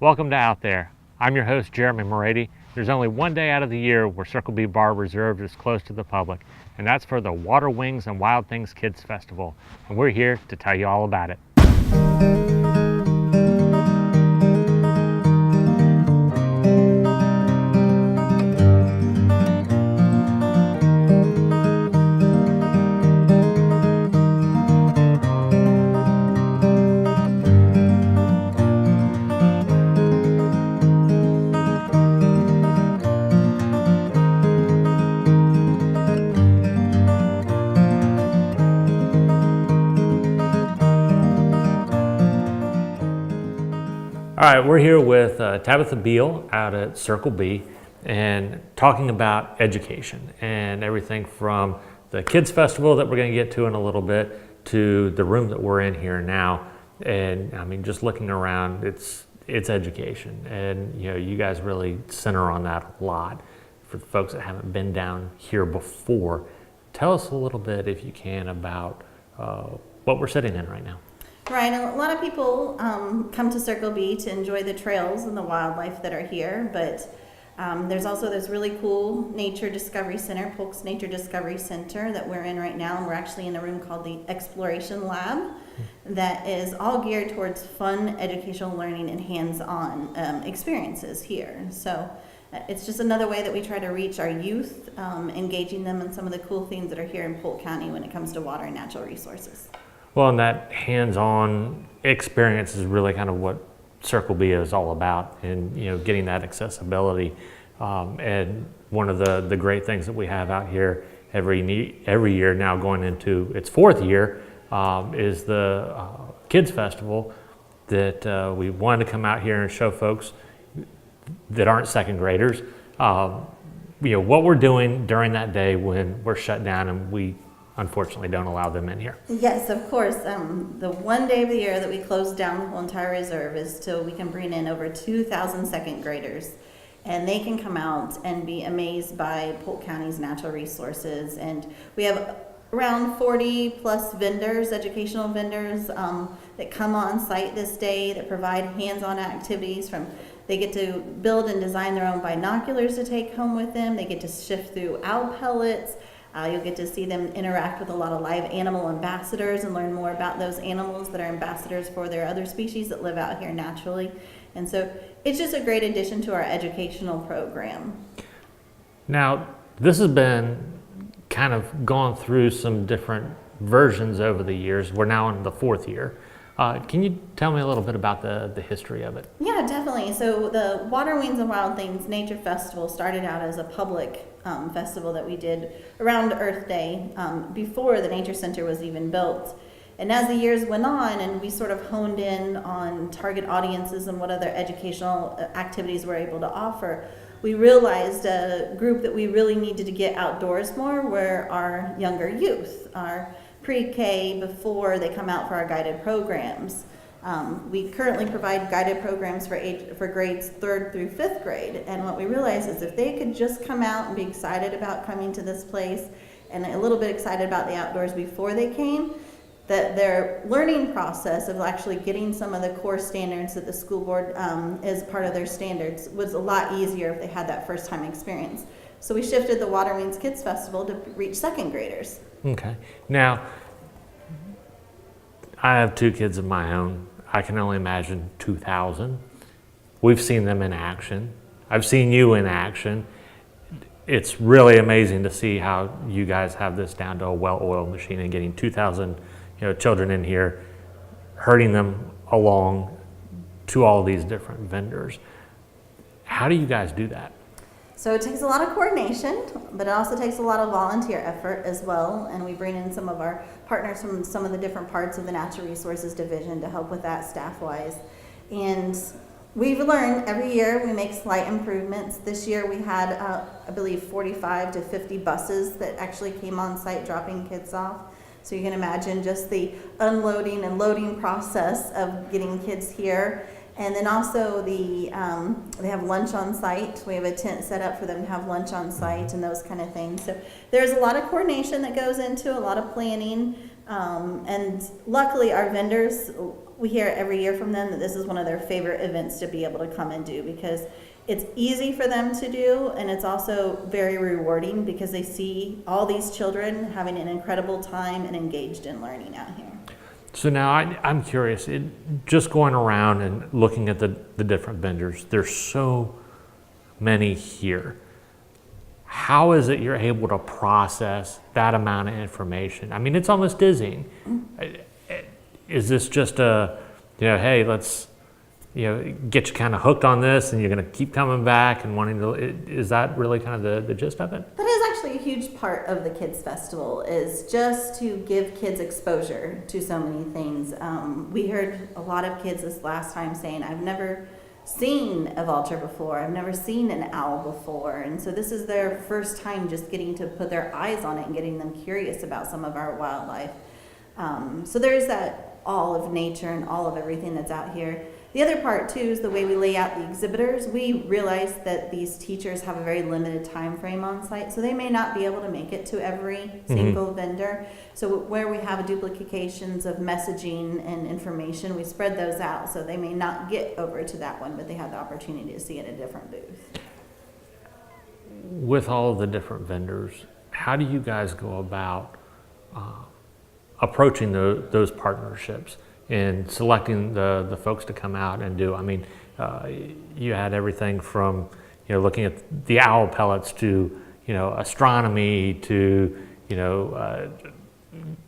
Welcome to Out There. I'm your host, Jeremy Morady. There's only one day out of the year where Circle B Bar Reserve is closed to the public, and that's for the Water Wings and Wild Things Kids Festival. And we're here to tell you all about it. All right, we're here with Tabitha Beal out at Circle B and talking about education and everything from the Kids Festival that we're going to get to in a little bit to the room that we're in here now. And I mean, just looking around, it's education. And you guys really center on that a lot. For the folks that haven't been down here before, tell us a little bit, if you can, about what we're sitting in right now. Right, a lot of people come to Circle B to enjoy the trails and the wildlife that are here, but there's also this really cool Nature Discovery Center, Polk's Nature Discovery Center, that we're in right now, and we're actually in a room called the Exploration Lab that is all geared towards fun educational learning and hands-on experiences here. So it's just another way that we try to reach our youth, engaging them in some of the cool things that are here in Polk County when it comes to water and natural resources. Well, and that hands-on experience is really kind of what Circle B is all about, and getting that accessibility. And one of the great things that we have out here every year now, going into its fourth year, is the Kids Festival that we wanted to come out here and show folks that aren't second graders, what we're doing during that day when we're shut down and we unfortunately don't allow them in here. Yes, of course. The one day of the year that we close down the whole entire reserve is till we can bring in over 2,000 second graders. And they can come out and be amazed by Polk County's natural resources. And we have around 40 plus vendors, educational vendors, that come on site this day that provide hands-on activities. They get to build and design their own binoculars to take home with them. They get to shift through owl pellets. You'll get to see them interact with a lot of live animal ambassadors and learn more about those animals that are ambassadors for their other species that live out here naturally. And so it's just a great addition to our educational program. Now, this has been kind of gone through some different versions over the years. We're now in the fourth year. Can you tell me a little bit about the history of it? Yeah, definitely. So the Water Wings and Wild Things Nature Festival started out as a public festival that we did around Earth Day before the Nature Center was even built. And as the years went on and we sort of honed in on target audiences and what other educational activities we're able to offer, we realized a group that we really needed to get outdoors more were our younger youth, our pre-K before they come out for our guided programs. We currently provide guided programs for grades 3rd through 5th grade, and what we realized is if they could just come out and be excited about coming to this place and a little bit excited about the outdoors before they came, that their learning process of actually getting some of the core standards that the school board is part of their standards was a lot easier if they had that first time experience. So we shifted the Water Wings Kids Festival to reach second graders. Okay. Now, I have 2 kids of my own. I can only imagine 2,000. We've seen them in action. I've seen you in action. It's really amazing to see how you guys have this down to a well-oiled machine and getting 2,000 children in here, herding them along to all these different vendors. How do you guys do that? So it takes a lot of coordination, but it also takes a lot of volunteer effort as well. And we bring in some of our partners from some of the different parts of the Natural Resources Division to help with that staff-wise. And we've learned every year we make slight improvements. This year we had, I believe, 45 to 50 buses that actually came on site dropping kids off. So you can imagine just the unloading and loading process of getting kids here. And then also they have lunch on site. We have a tent set up for them to have lunch on site and those kind of things. So there's a lot of coordination that goes into a lot of planning. And luckily our vendors we hear every year from them that this is one of their favorite events to be able to come and do, because it's easy for them to do, and it's also very rewarding because they see all these children having an incredible time and engaged in learning out here. So now I'm curious, just going around and looking at the different vendors, there's so many here. How is it you're able to process that amount of information? I mean, it's almost dizzying. Is this just a, hey, let's, get you kind of hooked on this and you're going to keep coming back and wanting to, is that really kind of the gist of it? That is actually a huge part of the Kids Festival, is just to give kids exposure to so many things. We heard a lot of kids this last time saying, I've never seen a vulture before, I've never seen an owl before, and so this is their first time just getting to put their eyes on it and getting them curious about some of our wildlife. So there is that all of nature and all of everything that's out here. The other part too is the way we lay out the exhibitors. We realize that these teachers have a very limited time frame on site, so they may not be able to make it to every single vendor. So where we have duplications of messaging and information, we spread those out so they may not get over to that one, but they have the opportunity to see it at a different booth. With all of the different vendors, how do you guys go about approaching those partnerships and selecting the folks to come out and do? I mean, you had everything from, looking at the owl pellets to, astronomy to,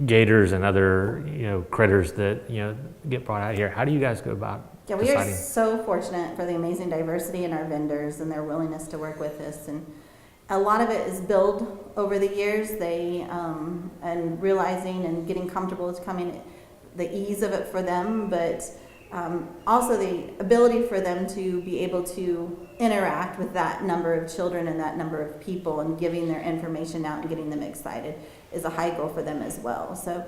gators and other, critters that, get brought out here. How do you guys go about we deciding? are so fortunate for the amazing diversity in our vendors and their willingness to work with us. And a lot of it is built over the years. They, and realizing and getting comfortable with coming, the ease of it for them, but also the ability for them to be able to interact with that number of children and that number of people, and giving their information out and getting them excited is a high goal for them as well. So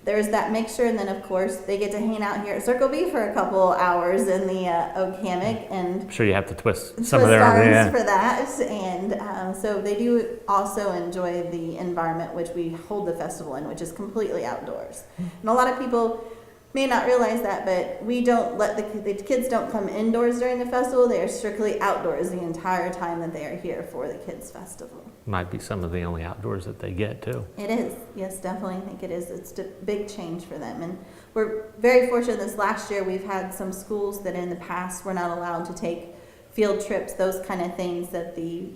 there's that mixture, and then of course they get to hang out here at Circle B for a couple hours in the oak hammock, and I'm sure you have to twist twist some of their arms for that. And so they do also enjoy the environment which we hold the festival in, which is completely outdoors. And a lot of people may not realize that, but we don't let the kids don't come indoors during the festival. They are strictly outdoors the entire time that they are here for the Kids Festival. Might be some of the only outdoors that they get too. It is, yes, definitely. I think it is. It's a big change for them, and we're very fortunate. This last year, we've had some schools that in the past were not allowed to take field trips, those kind of things. That the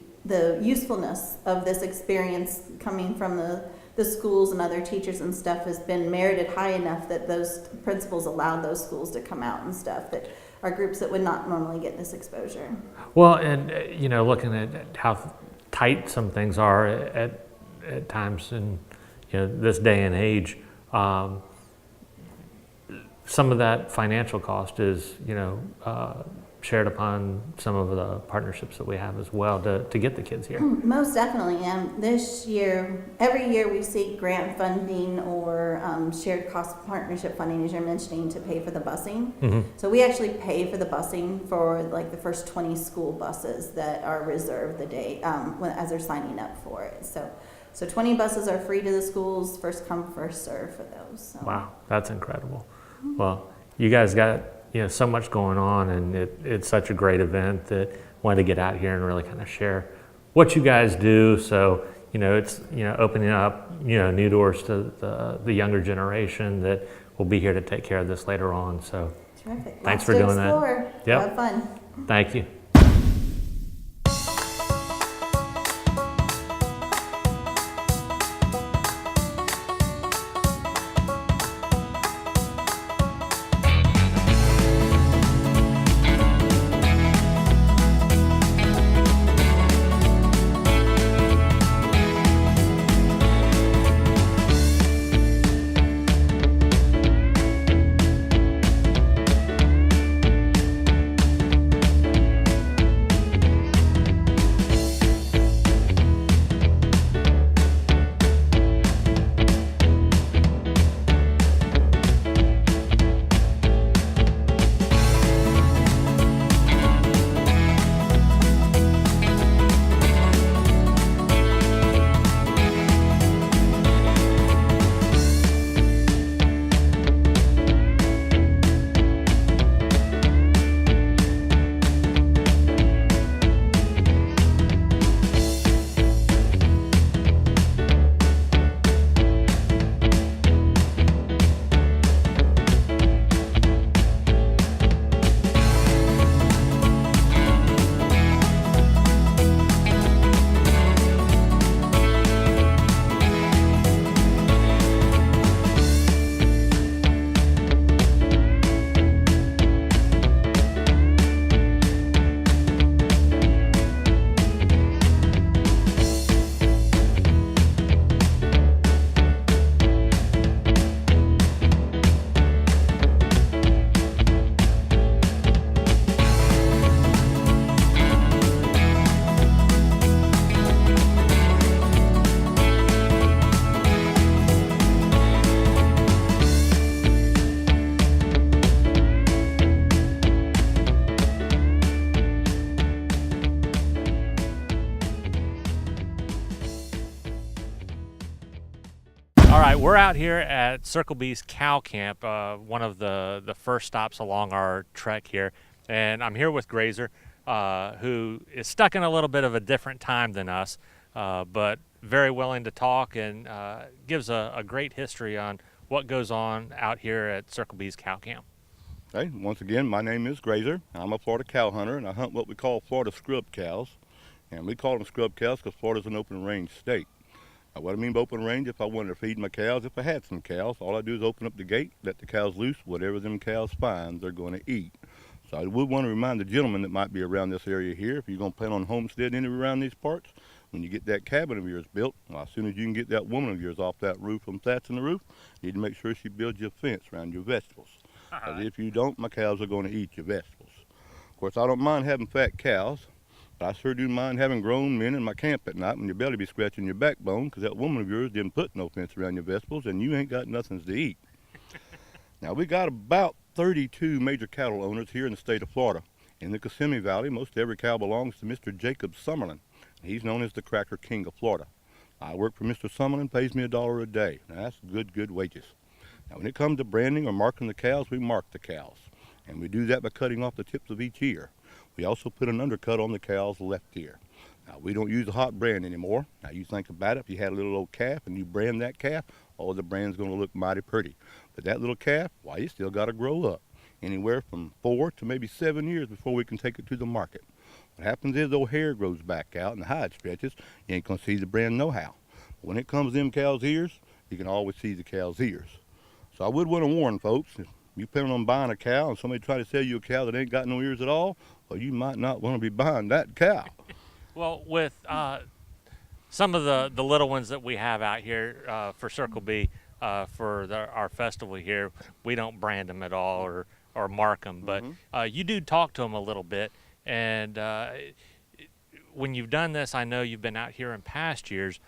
usefulness of this experience coming from the schools and other teachers and stuff has been merited high enough that those principals allowed those schools to come out and stuff, that are groups that would not normally get this exposure. Well, and looking at how tight some things are at times in this day and age, some of that financial cost is shared upon some of the partnerships that we have as well to get the kids here. Most definitely. This year, every year we seek grant funding or shared cost partnership funding, as you're mentioning, to pay for the busing. So we actually pay for the busing for like the first 20 school buses that are reserved the day as they're signing up for it. So 20 buses are free to the schools, first come, first serve for those. So. Wow, that's incredible. Well, you guys got so much going on, and it's such a great event that I wanted to get out here and really kind of share what you guys do. So it's opening up new doors to the younger generation that will be here to take care of this later on. So terrific. Thanks for doing that. Yep. Have fun. Thank you. All right, we're out here at Circle B's cow camp, one of the first stops along our trek here. And I'm here with Grazer, who is stuck in a little bit of a different time than us, but very willing to talk and gives a great history on what goes on out here at Circle B's cow camp. Hey, once again, my name is Grazer. I'm a Florida cow hunter, and I hunt what we call Florida scrub cows. And we call them scrub cows because Florida's an open range state. Now, what I mean by open range, if I wanted to feed my cows, if I had some cows, all I do is open up the gate, let the cows loose, whatever them cows find, they're going to eat. So I would want to remind the gentleman that might be around this area here, if you're going to plan on homesteading anywhere around these parts, when you get that cabin of yours built, well, as soon as you can get that woman of yours off that roof from thatching the roof, you need to make sure she builds you a fence around your vegetables. Because if you don't, my cows are going to eat your vegetables. Of course, I don't mind having fat cows, but I sure do mind having grown men in my camp at night when your belly be scratching your backbone because that woman of yours didn't put no fence around your vegetables and you ain't got nothing to eat. Now, we got about 32 major cattle owners here in the state of Florida. In the Kissimmee Valley, most every cow belongs to Mr. Jacob Summerlin. He's known as the Cracker King of Florida. I work for Mr. Summerlin, pays me $1 a day. Now, that's good wages. Now, when it comes to branding or marking the cows, we mark the cows. And we do that by cutting off the tips of each ear. We also put an undercut on the cow's left ear. Now, we don't use a hot brand anymore. Now, you think about it, if you had a little old calf and you brand that calf, oh, the brand's going to look mighty pretty. But that little calf, why, you still got to grow up. Anywhere from 4 to maybe 7 years before we can take it to the market. What happens is the hair grows back out and the hide stretches. You ain't going to see the brand no how. But when it comes to them cow's ears, you can always see the cow's ears. So I would want to warn folks, if you plan on buying a cow and somebody try to sell you a cow that ain't got no ears at all, well, you might not want to be buying that cow. Well, with some of the little ones that we have out here for Circle B, for our festival here, we don't brand them at all or mark them, but you do talk to them a little bit. And when you've done this, I know you've been out here in past years,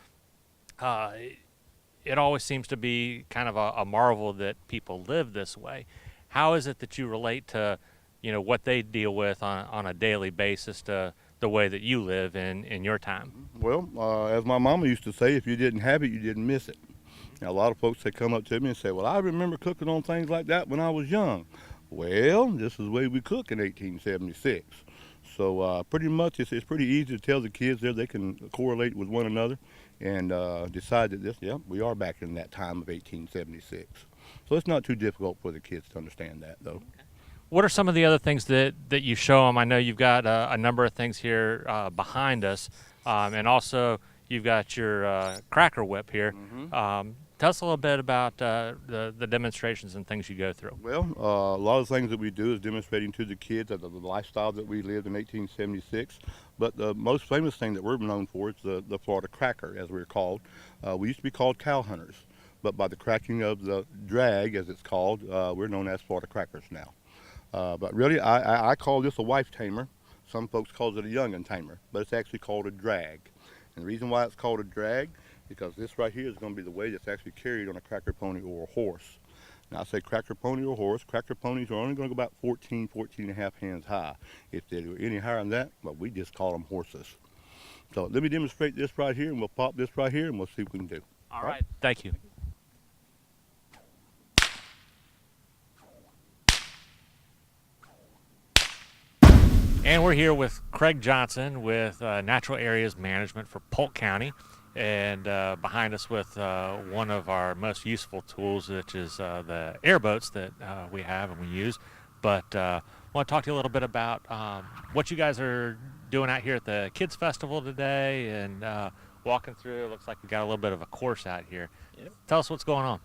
it always seems to be kind of a marvel that people live this way. How is it that you relate to, what they deal with on a daily basis to the way that you live in your time? Well, as my mama used to say, if you didn't have it, you didn't miss it. Now, a lot of folks, they come up to me and say, well, I remember cooking on things like that when I was young. Well, this is the way we cook in 1876. So pretty much it's pretty easy to tell the kids there they can correlate with one another and decide that we are back in that time of 1876. So it's not too difficult for the kids to understand that, though. Okay. What are some of the other things that you show them? I know you've got a number of things here behind us, and also you've got your cracker whip here. Tell us a little bit about the demonstrations and things you go through. Well, a lot of things that we do is demonstrating to the kids the lifestyle that we lived in 1876. But the most famous thing that we're known for is the Florida cracker, as we're called. We used to be called cow hunters, but by the cracking of the drag, as it's called, we're known as Florida crackers now. But really, I call this a wife tamer. Some folks call it a young'un tamer, but it's actually called a drag. And the reason why it's called a drag, because this right here is going to be the way that's actually carried on a cracker pony or a horse. Now I say cracker pony or horse. Cracker ponies are only going to go about 14 and a half hands high. If they're any higher than that, well, we just call them horses. So let me demonstrate this right here, and we'll pop this right here, and we'll see what we can do. All right. Thank you. And we're here with Craig Johnson with Natural Areas Management for Polk County. And behind us with one of our most useful tools, which is the airboats that we have and we use. But I want to talk to you a little bit about what you guys are doing out here at the Kids Festival today and walking through. It looks like we got a little bit of a course out here. Yep. Tell us what's going on.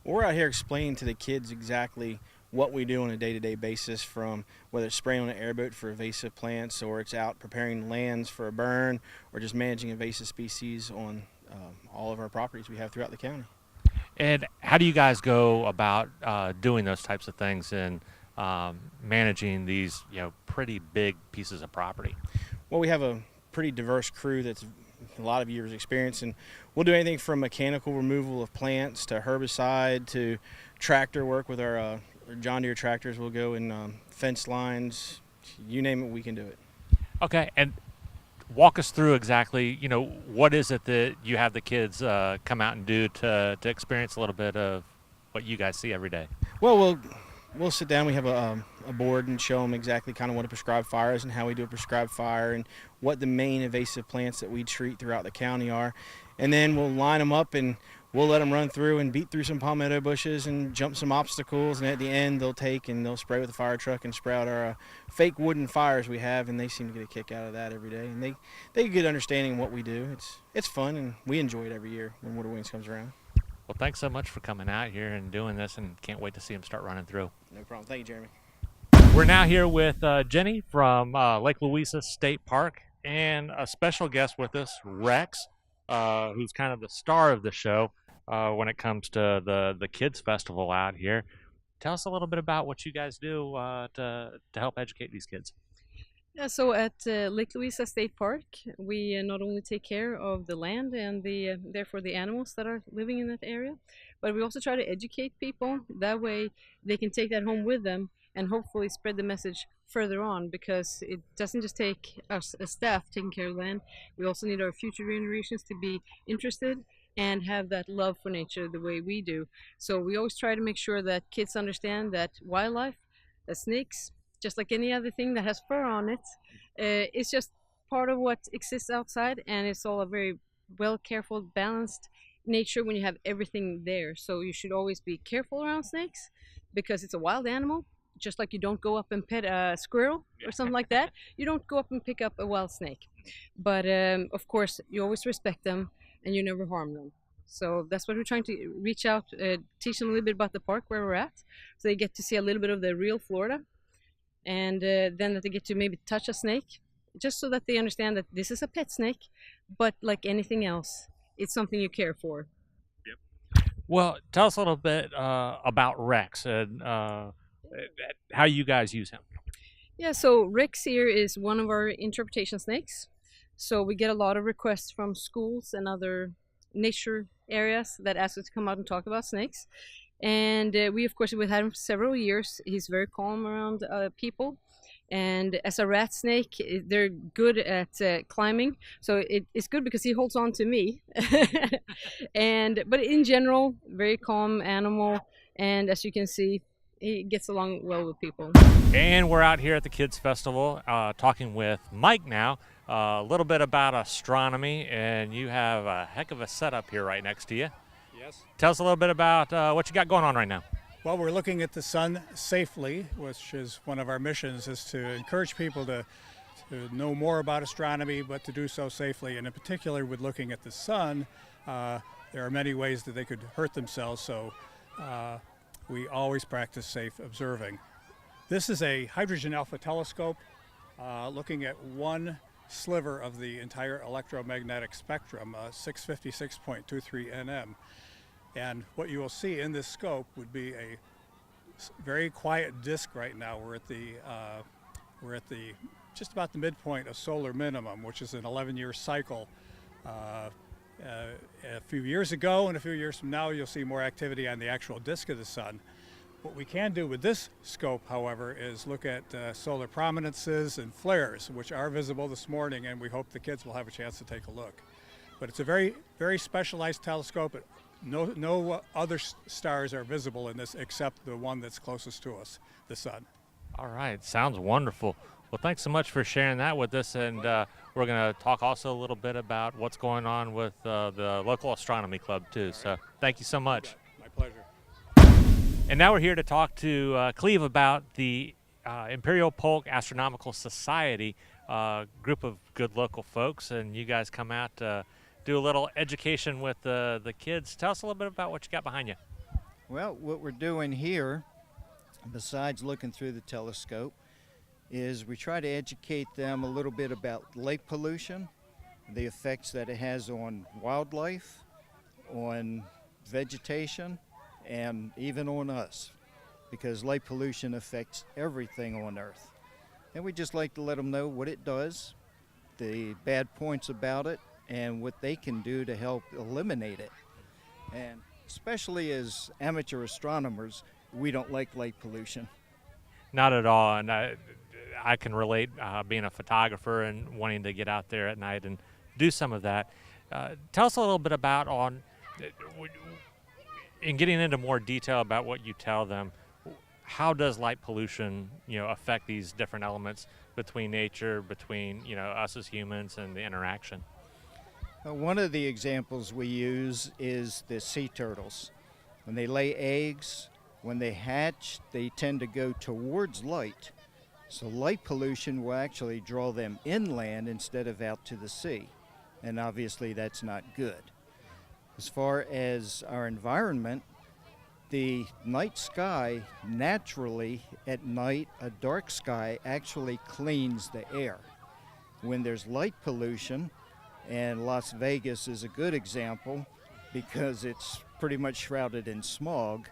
Well, we're out here explaining to the kids exactly what we do on a day-to-day basis, from whether it's spraying on an airboat for invasive plants, or it's out preparing lands for a burn, or just managing invasive species on all of our properties we have throughout the county. And how do you guys go about doing those types of things and managing these pretty big pieces of property? Well, we have a pretty diverse crew that's a lot of years experience, and we'll do anything from mechanical removal of plants to herbicide to tractor work with our John Deere tractors. We'll go in fence lines, you name it, we can do it. Okay, and Walk us through exactly, what is it that you have the kids come out and do to experience a little bit of what you guys see every day? Well, we'll sit down. We have a board and show them exactly kind of what a prescribed fire is and how we do a prescribed fire and what the main invasive plants that we treat throughout the county are. And then we'll line them up and we'll let them run through and beat through some palmetto bushes and jump some obstacles. And at the end, they'll take and they'll spray with a fire truck and spray out our fake wooden fires we have. And they seem to get a kick out of that every day. And they get a good understanding of what we do. It's fun, and we enjoy it every year when Water Wings comes around. Well, thanks so much for coming out here and doing this, and can't wait to see them start running through. No problem. Thank you, Jeremy. We're now here with Jenny from Lake Louisa State Park, and a special guest with us, Rex, who's kind of the star of the show when it comes to the Kids Festival out here. Tell us a little bit about what you guys do to help educate these kids. Yeah, so at Lake Louisa State Park, we not only take care of the land and therefore the animals that are living in that area, but we also try to educate people. That way they can take that home with them and hopefully spread the message further on, because it doesn't just take us as staff taking care of land. We also need our future generations to be interested and have that love for nature the way we do. So we always try to make sure that kids understand that wildlife, snakes, just like any other thing that has fur on it, it's just part of what exists outside, and it's all a very well, careful, balanced nature when you have everything there. So you should always be careful around snakes because it's a wild animal. Just like you don't go up and pet a squirrel or something like that, you don't go up and pick up a wild snake. But of course, you always respect them and you never harm them. So that's what we're trying to reach out, teach them a little bit about the park where we're at, so they get to see a little bit of the real Florida. And then that they get to maybe touch a snake, just so that they understand that this is a pet snake, but like anything else, it's something you care for. Yep. Well, tell us a little bit about Rex and how you guys use him. Yeah, so Rex here is one of our interpretation snakes. So we get a lot of requests from schools and other nature areas that ask us to come out and talk about snakes. And we, of course, we've had him for several years. He's very calm around people. And as a rat snake, they're good at climbing. So it's good because he holds on to me. But in general, very calm animal. And as you can see, he gets along well with people. And we're out here at the Kids Festival talking with Mike now. A little bit about astronomy, and you have a heck of a setup here right next to you. Yes. Tell us a little bit about what you got going on right now. Well, we're looking at the sun safely, which is one of our missions, is to encourage people to know more about astronomy, but to do so safely. And in particular, with looking at the sun, there are many ways that they could hurt themselves, so we always practice safe observing. This is a hydrogen alpha telescope looking at one sliver of the entire electromagnetic spectrum, 656.23 nm. And what you will see in this scope would be a very quiet disk right now. We're at the just about the midpoint of solar minimum, which is an 11-year cycle. A few years ago and a few years from now, you'll see more activity on the actual disk of the sun. What we can do with this scope, however, is look at solar prominences and flares, which are visible this morning, and we hope the kids will have a chance to take a look. But it's a very, very specialized telescope. No other stars are visible in this except the one that's closest to us, the sun. All right, sounds wonderful. Well, thanks so much for sharing that with us, and we're going to talk also a little bit about what's going on with the local astronomy club too. Right. So thank you so much. My pleasure. And now we're here to talk to Cleve about the Imperial Polk Astronomical Society, group of good local folks, and you guys come out to do a little education with the kids. Tell us a little bit about what you got behind you. Well, what we're doing here, besides looking through the telescope, is we try to educate them a little bit about lake pollution, the effects that it has on wildlife, on vegetation, and even on us, because lake pollution affects everything on Earth. And we just like to let them know what it does, the bad points about it, and what they can do to help eliminate it. And especially as amateur astronomers, we don't like lake pollution. Not at all, and I can relate being a photographer and wanting to get out there at night and do some of that. Tell us a little bit about in getting into more detail about what you tell them. How does light pollution, affect these different elements between nature, between us as humans, and the interaction? One of the examples we use is the sea turtles. When they lay eggs, when they hatch, they tend to go towards light. So light pollution will actually draw them inland instead of out to the sea. And obviously that's not good. As far as our environment, the night sky naturally at night, a dark sky actually cleans the air. When there's light pollution, and Las Vegas is a good example because it's pretty much shrouded in smog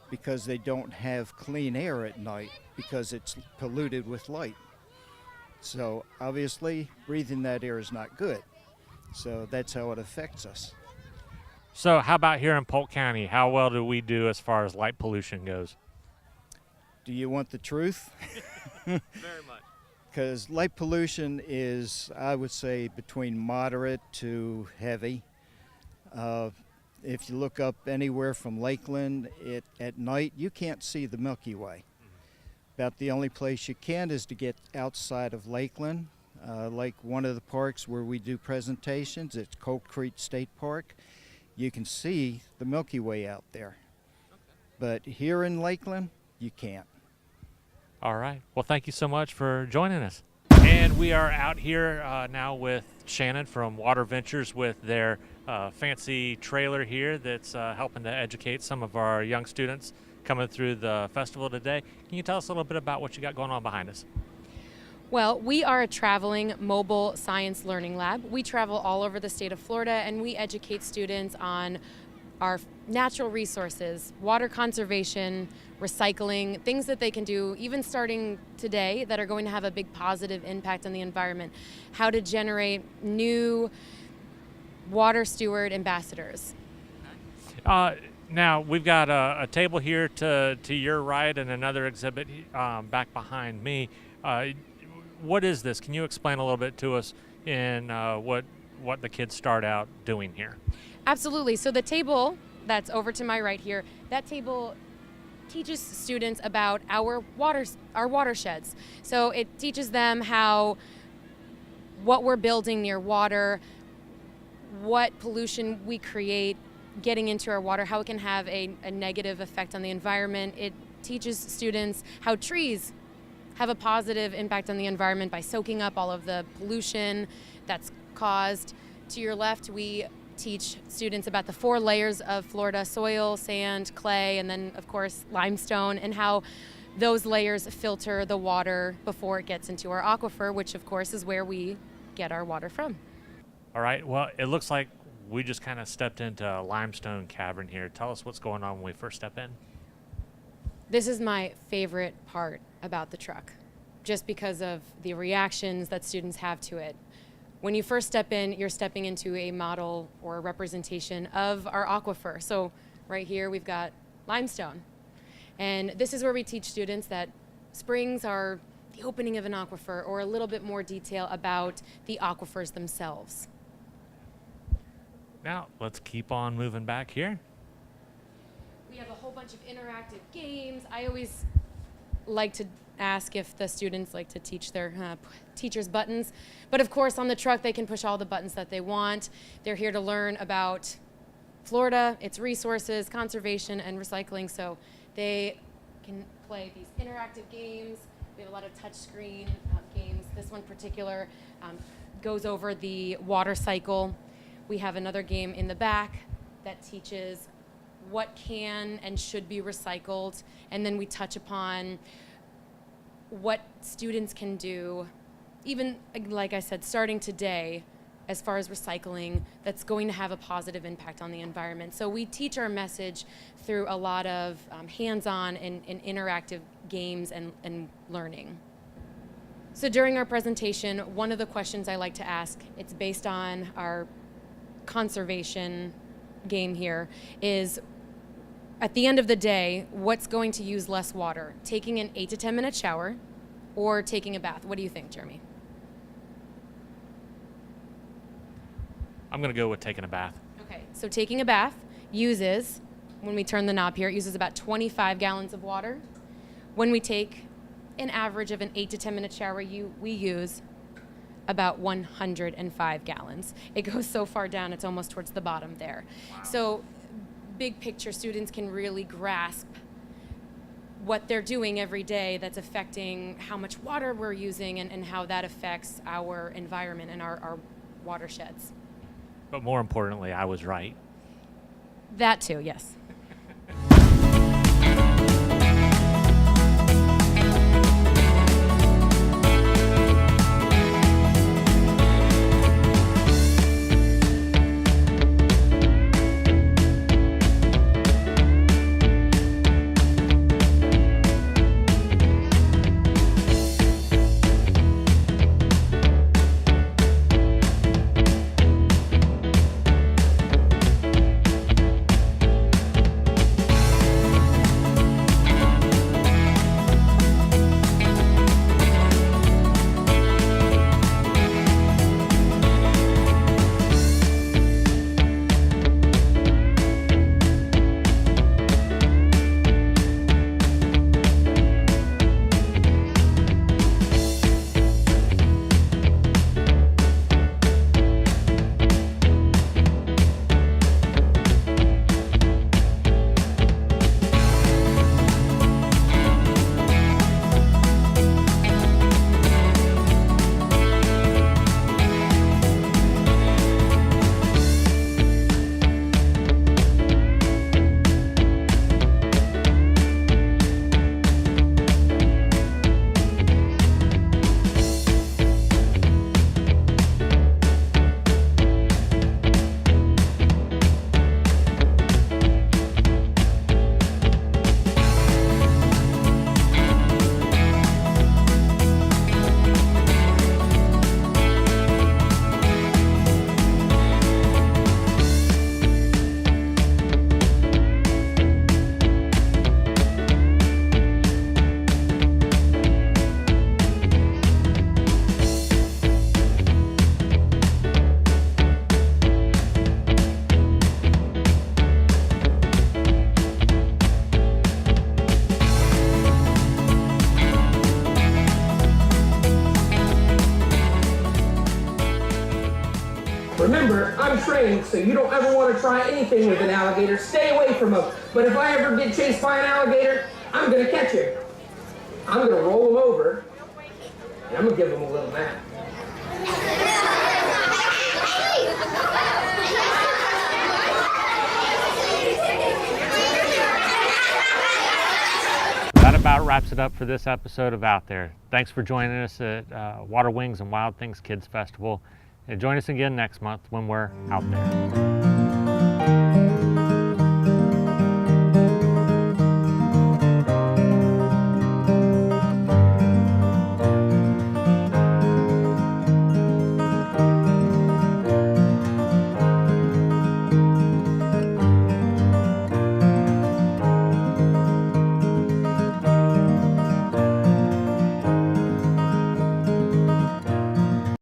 because they don't have clean air at night because it's polluted with light. So obviously breathing that air is not good. So that's how it affects us. So how about here in Polk County? How well do we do as far as light pollution goes? Do you want the truth? Very much. Because light pollution is, I would say, between moderate to heavy. If you look up anywhere from Lakeland, at night you can't see the Milky Way. About the only place you can is to get outside of Lakeland, like one of the parks where we do presentations. It's Polk Creek State Park. You can see the Milky Way out there. But here in Lakeland, you can't. All right. Well, thank you so much for joining us. And we are out here now with Shannon from Water Ventures with their fancy trailer here that's helping to educate some of our young students coming through the festival today. Can you tell us a little bit about what you got going on behind us? Well, we are a traveling mobile science learning lab. We travel all over the state of Florida and we educate students on our natural resources, water conservation, recycling, things that they can do even starting today that are going to have a big positive impact on the environment, how to generate new water steward ambassadors. Now, we've got a table here to your right and another exhibit back behind me. What is this? Can you explain a little bit to us in what the kids start out doing here? Absolutely. So the table that's over to my right here, that table teaches students about our watersheds. So it teaches them what we're building near water, what pollution we create getting into our water, how it can have a negative effect on the environment. It teaches students how trees have a positive impact on the environment by soaking up all of the pollution that's caused. To your left, we teach students about the 4 layers of Florida: soil, sand, clay, and then of course limestone, and how those layers filter the water before it gets into our aquifer, which of course is where we get our water from. All right. Well, it looks like we just kind of stepped into a limestone cavern here. Tell us what's going on when we first step in. This is my favorite part about the truck, just because of the reactions that students have to it. When you first step in, you're stepping into a model or a representation of our aquifer. So right here we've got limestone. And this is where we teach students that springs are the opening of an aquifer, or a little bit more detail about the aquifers themselves. Now, let's keep on moving back here. We have a whole bunch of interactive games. I always like to ask if the students like to teach their teachers buttons. But of course, on the truck, they can push all the buttons that they want. They're here to learn about Florida, its resources, conservation, and recycling. So they can play these interactive games. We have a lot of touchscreen games. This one in particular goes over the water cycle. We have another game in the back that teaches what can and should be recycled. And then we touch upon what students can do, even like I said, starting today, as far as recycling, that's going to have a positive impact on the environment. So we teach our message through a lot of hands-on and interactive games and learning. So during our presentation, one of the questions I like to ask, it's based on our conservation game here, is at the end of the day, what's going to use less water? Taking an 8 to 10 minute shower, or taking a bath? What do you think, Jeremy? I'm going to go with taking a bath. Okay, so taking a bath uses, when we turn the knob here, it uses about 25 gallons of water. When we take an average of an 8 to 10 minute shower, we use about 105 gallons. It goes so far down, it's almost towards the bottom there. Wow. So big picture, students can really grasp what they're doing every day that's affecting how much water we're using and how that affects our environment and our watersheds. But more importantly, I was right. That too, yes. Remember, I'm trained, so you don't ever want to try anything with an alligator. Stay away from them. But if I ever get chased by an alligator, I'm going to catch him. I'm going to roll him over, and I'm going to give him a little nap. That about wraps it up for this episode of Out There. Thanks for joining us at Water Wings and Wild Things Kids Festival. And join us again next month when we're out there.